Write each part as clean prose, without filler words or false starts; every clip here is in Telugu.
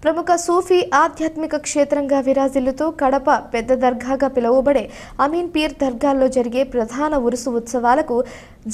ప్రముఖ సూఫీ ఆధ్యాత్మిక క్షేత్రంగా విరాజిల్లుతూ కడప పెద్ద దర్గాగా పిలువబడే అమీన్ పీర్ దర్గాల్లో జరిగే ప్రధాన ఉరుసు ఉత్సవాలకు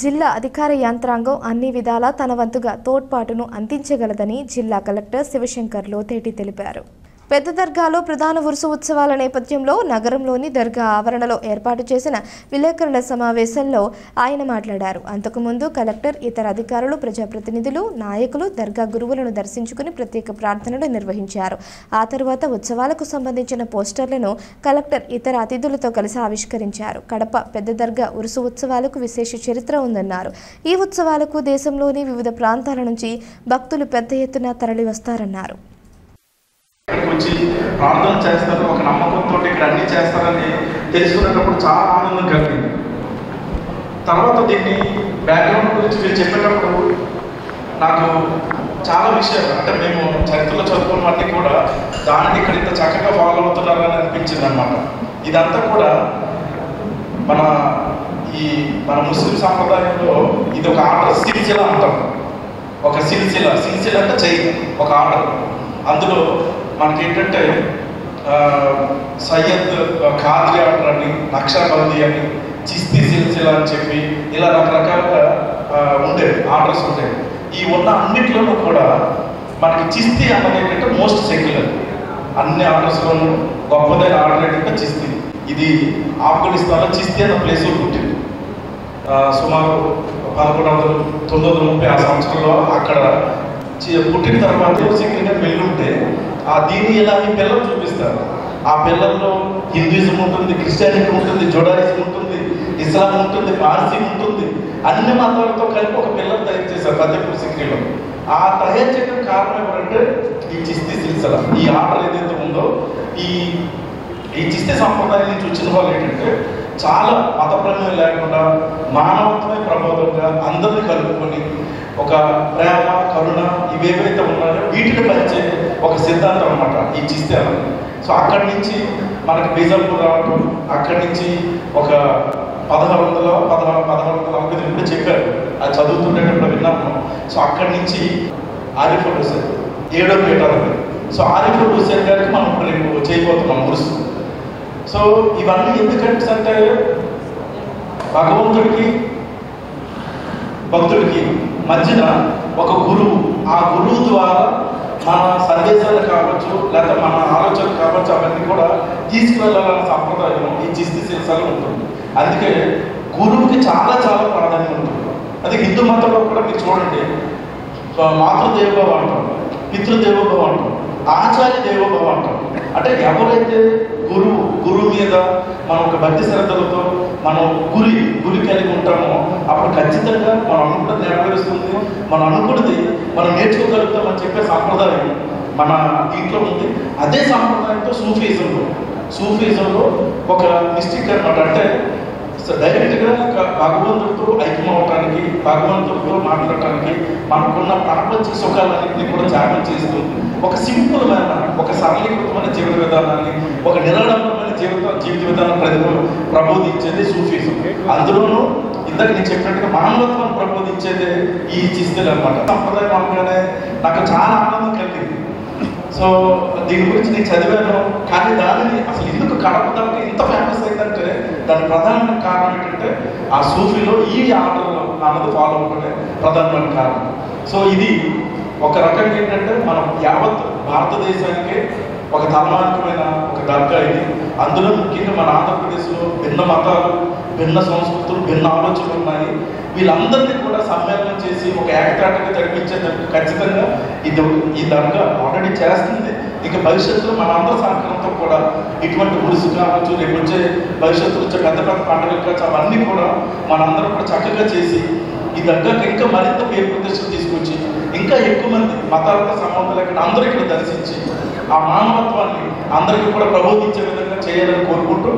జిల్లా అధికార యంత్రాంగం అన్ని విధాలా తన వంతుగా తోడ్పాటును అందించగలదని జిల్లా కలెక్టర్ శివశంకర్ లోతేటి తెలిపారు. పెద్ద దర్గాలో ప్రధాన ఉరుసు ఉత్సవాల నేపథ్యంలో నగరంలోని దర్గా ఆవరణలో ఏర్పాటు చేసిన విలేకరుల సమావేశంలో ఆయన మాట్లాడారు. అంతకుముందు కలెక్టర్, ఇతర అధికారులు, ప్రజాప్రతినిధులు, నాయకులు దర్గా గురువులను దర్శించుకుని ప్రత్యేక ప్రార్థనలు నిర్వహించారు. ఆ తర్వాత ఉత్సవాలకు సంబంధించిన పోస్టర్లను కలెక్టర్ ఇతర అతిథులతో కలిసి ఆవిష్కరించారు. కడప పెద్ద దర్గా ఉరుసు ఉత్సవాలకు విశేష చరిత్ర ఉందన్నారు. ఈ ఉత్సవాలకు దేశంలోని వివిధ ప్రాంతాల నుంచి భక్తులు పెద్ద ఎత్తున తరలి వస్తారన్నారు. వచ్చి ప్రార్థన చేస్తారు, ఒక నమ్మకంతో ఇక్కడ అన్ని చేస్తారని తెలుసుకునేటప్పుడు చాలా ఆనందం కలిగింది. తర్వాత దీన్ని బ్యాక్గ్రౌండ్ గురించి మీరు చెప్పేటప్పుడు నాకు చాలా విషయాలు, అంటే మేము చరిత్రలో చదువుకున్నవన్నీ కూడా దాన్ని ఇక్కడ ఇంత చక్కగా ఫాలో అవుతున్నారని అనిపించింది అనమాట. ఇదంతా కూడా మన ముస్లిం సాంప్రదాయంలో ఇది ఒక ఆర్డర్, సిల్సిలా అంటాం. ఒక సిల్సిలా అంటే చైన్, ఒక ఆర్డర్. అందులో మనకి ఏంటంటే సయ్యద్ ఖాద్రి ఆర్డర్ అని, నక్షాబందీ అని, చిస్తీ సిల్సిలా అని చెప్పి ఇలా రకరకాలుగా ఉండేవి, ఆర్డర్స్ ఉండేవి. ఈ ఉన్న అన్నింటిలోనూ కూడా మనకి చిస్తీ అన్నది ఏంటంటే మోస్ట్ సెక్యులర్. అన్ని ఆర్డర్స్లోనూ గొప్పదైన ఆర్డర్ ఏంటంటే చిస్తీ. ఇది ఆఫ్ఘనిస్తాన్లో చిస్తీ అన్న ప్లేస్లో పుట్టింది. సుమారు 1930 ఆ సంవత్సరంలో అక్కడ పుట్టిన తర్వాత సెక్యులర్గా వెళ్ళుంటే ఆ దీన్ని ఇలా ఈ పిల్లలు చూపిస్తారు. ఆ పిల్లల్లో హిందూయిజం ఉంటుంది, క్రిస్టియానిటీ ఉంటుంది, జుడాయిజం ఉంటుంది, ఇస్లాం ఉంటుంది, పార్సీ ఉంటుంది. అన్ని మతాలతో కలిపి ఒక పిల్లలు తయారు చేశారు ఫతేపూర్ సిక్రీలో. ఆ తయారు చేయడం కారణం ఎవరంటే ఈ చిస్తీ సిల్సిలా, ఈ ఆర్డర్ ఏదైతే ఉందో ఈ చిస్తీ సంప్రదాయం నుంచి వచ్చిన వాళ్ళు ఏంటంటే చాలా మత ప్రమేయం లేకుండా మానవత్వమే ప్రబోధంగా అందరినీ కలుపుకొని ఒక ప్రేమ, కరుణ ఇవేవైతే ఉన్నాయో వీటిని పంచే ఒక సిద్ధాంతం అనమాట ఈ చిస్తీ అన్నది. సో అక్కడి నుంచి మనకి బీజాపూర్ రావడం, అక్కడి నుంచి ఒక 1640 చెప్పారు, అది చదువుతుండేటప్పుడు విన్నాము. సో అక్కడి నుంచి ఆరిఫుల్ హుసేన్ 7వ పీఠాలు. సో ఆరిఫుల్ హుసేన్ గారికి మనం రేపు చేయబోతున్నాం ఉరుసు. సో ఇవన్నీ ఎందుకంటే భగవంతుడికి భక్తుడికి మధ్యన ఒక గురువు, ఆ గురువు ద్వారా మన సందేశాలు కావచ్చు, లేదా మన ఆలోచనలు కావచ్చు, అవన్నీ కూడా తీసుకువెళ్ళాలన్న సంప్రదాయం ఈ చిస్తీ సిల్సిలాలో ఉంటుంది. అందుకే గురువుకి చాలా చాలా ప్రాధాన్యం ఉంటుంది. అది హిందూ మతంలో కూడా మీరు చూడండి, మాతృదేవోభవ అంటాం, పితృదేవోభవ అంటాం, ఆచార్య దేవోభవ అంటాం. అంటే ఎవరైతే గురువు మీద మనం ఒక భక్తి శ్రద్ధలతో మనం గురి కలిగి ఉంటామో అప్పుడు ఖచ్చితంగా మనం అనుకున్నది నెరవేరుస్తుంది, మనం అనుకున్నది మనం నేర్చుకోగలుగుతామని చెప్పే సాంప్రదాయం మన దీంట్లో ఉంది. అదే సాంప్రదాయంతో సూఫీజంలో ఒక మిస్టిక్ అనమాట. అంటే డైరెక్ట్గా భగవంతుడితో ఐక్యమవటానికి, భగవంతుడితో మాట్లాడటానికి మనకున్న ప్రపంచ సుఖాలన్నింటినీ కూడా త్యాగం చేస్తూ ఒక సింపుల్ మైన, ఒక సరళీకృతమైన జీవిత విధానాన్ని, ఒక నిరాడంబరమైన జీవిత విధానం ప్రబోధించేది సూఫీజం. అందులోనూ ఇందాక నేను చెప్పినట్టుగా మానవత్వాన్ని ప్రబోధించేదే ఈ చిస్తీలు అనమాట. సంప్రదాయం అనగానే నాకు చాలా ఆనందం కలిగింది. సో దీని గురించి నేను చదివాను, కానీ దానిని అసలు ఎందుకు కడప దానికి ఇంత ఫేమస్ అయిందంటే దాని ప్రధానమైన కారణం ఏంటంటే ఆ సూఫీలో ఈ ఆర్డర్లో అన్నది ఫాలో అవ్వడమే ప్రధానమైన కారణం. సో ఇది ఒక రకంగా ఏంటంటే మనం యావత్ భారతదేశానికి ఒక తలమానికమైన ఒక దర్గా ఇది. అందులో ముఖ్యంగా మన ఆంధ్రప్రదేశ్లో భిన్న మతాలు, భిన్న సంస్కృతులు, భిన్న ఆలోచనలు ఉన్నాయి. వీళ్ళందరినీ కూడా సమ్మేళనం చేసి ఒక ఏకతాటిగా జరిపించేందుకు ఖచ్చితంగా ఈ దర్గా ఆల్రెడీ చేస్తుంది. ఇక భవిష్యత్తులో మన అందరి సహకారంతో కూడా ఇటువంటి ఉరుసు కావచ్చు, రేపు వచ్చే భవిష్యత్తులో వచ్చే పెద్ద పెద్ద పండుగలు కావచ్చు, అవన్నీ కూడా మనందరం కూడా చక్కగా చేసి ఈ దర్గాకి ఇంకా మరింత పేరు ప్రతిష్టలు తీసుకొచ్చి ఇంకా ఎక్కువ మంది మతాలతో సంబంధం లేకుండా అందరూ ఇక్కడ దర్శించి ఆ మానవత్వాన్ని అందరికీ కూడా ప్రబోధించే విధంగా చేయాలని కోరుకుంటూ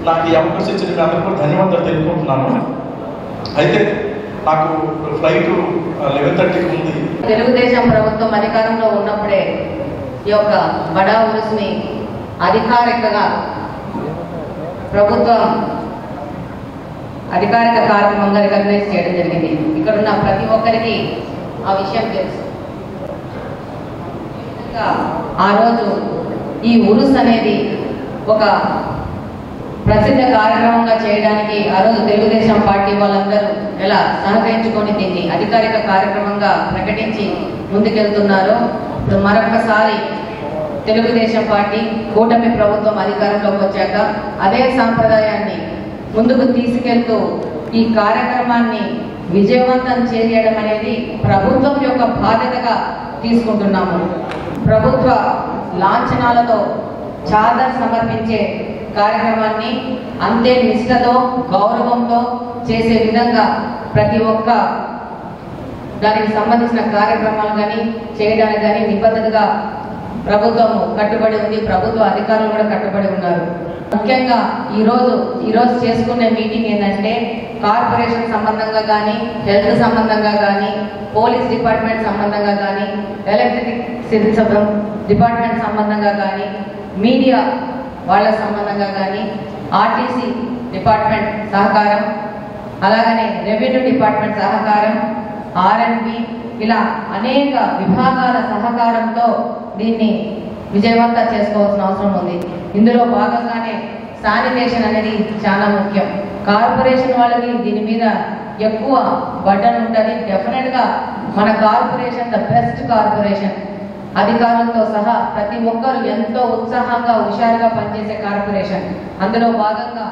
నాకు ఈ అవకాశం ఇచ్చిన మీ అందరికీ కూడా ధన్యవాదాలు తెలుపుకుంటున్నాను. అయితే నాకు ఫ్లైట్ 11:30కి ఉంది. తెలుగుదేశం ప్రభుత్వం అధికారంలో ఉన్నప్పుడే ఈ యొక్క బడా ఉరుసుని అధికారికంగా ప్రభుత్వం అధికారిక కార్యక్రమంగా రికగ్నైజ్ చేయడం జరిగింది. ఇక్కడ ఉన్న ప్రతి ఒక్కరికి ఆ విషయం తెలుసు. ఆ రోజు ఈ ఉరుస్ అనేది ఒక ప్రసిద్ధ కార్యక్రమంగా చేయడానికి ఆ రోజు తెలుగుదేశం పార్టీ వాళ్ళందరూ ఎలా సహకరించుకొని దీన్ని అధికారిక కార్యక్రమంగా ప్రకటించి ముందుకెళ్తున్నారో ఇప్పుడు మరొకసారి తెలుగుదేశం పార్టీ కూటమి ప్రభుత్వం అధికారంలోకి వచ్చాక అదే సాంప్రదాయాన్ని ముందుకు తీసుకెళ్తూ ఈ కార్యక్రమాన్ని విజయవంతం చేయడం అనేది ప్రభుత్వం యొక్క బాధ్యతగా తీసుకుంటున్నాము. ప్రభుత్వ లాంఛనాలతో చాదర్ సమర్పించే కార్యక్రమాన్ని అంతే నిష్ఠతో గౌరవంతో చేసే విధంగా ప్రతి ఒక్క దానికి సంబంధించిన కార్యక్రమాలు కానీ చేయడానికి కానీ నిబద్ధతగా ప్రభుత్వం కట్టుబడి ఉంది. ప్రభుత్వ అధికారులు కూడా కట్టుబడి ఉన్నారు. ముఖ్యంగా ఈరోజు చేసుకునే మీటింగ్ ఏంటంటే కార్పొరేషన్ సంబంధంగా కానీ, హెల్త్ సంబంధంగా కానీ, పోలీస్ డిపార్ట్మెంట్ సంబంధంగా కానీ, ఎలక్ట్రిసిటీ డిపార్ట్మెంట్ సంబంధంగా కానీ, మీడియా వాళ్ళ సంబంధంగా కానీ, ఆర్టీసీ డిపార్ట్మెంట్ సహకారం, అలాగనే రెవెన్యూ డిపార్ట్మెంట్ సహకారం, ఆర్ఎంపి, ఇలా అనేక విభాగాల సహకారంతో దీన్ని విజయవంతం చేసుకోవాల్సిన అవసరం ఉంది. ఇందులో భాగంగానే శానిటేషన్ అనేది చాలా ముఖ్యం. కార్పొరేషన్ వాళ్ళకి దీని మీద ఎక్కువ బర్డన్ ఉంటుంది. డెఫినెట్గా మన కార్పొరేషన్ ద బెస్ట్ కార్పొరేషన్, అధికారులతో సహా ప్రతి ఒక్కరు ఎంతో ఉత్సాహంగా హుషారుగా పనిచేసే కార్పొరేషన్. అందులో భాగంగా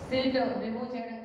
సిల్ట్ రిమూవ్ చేయడం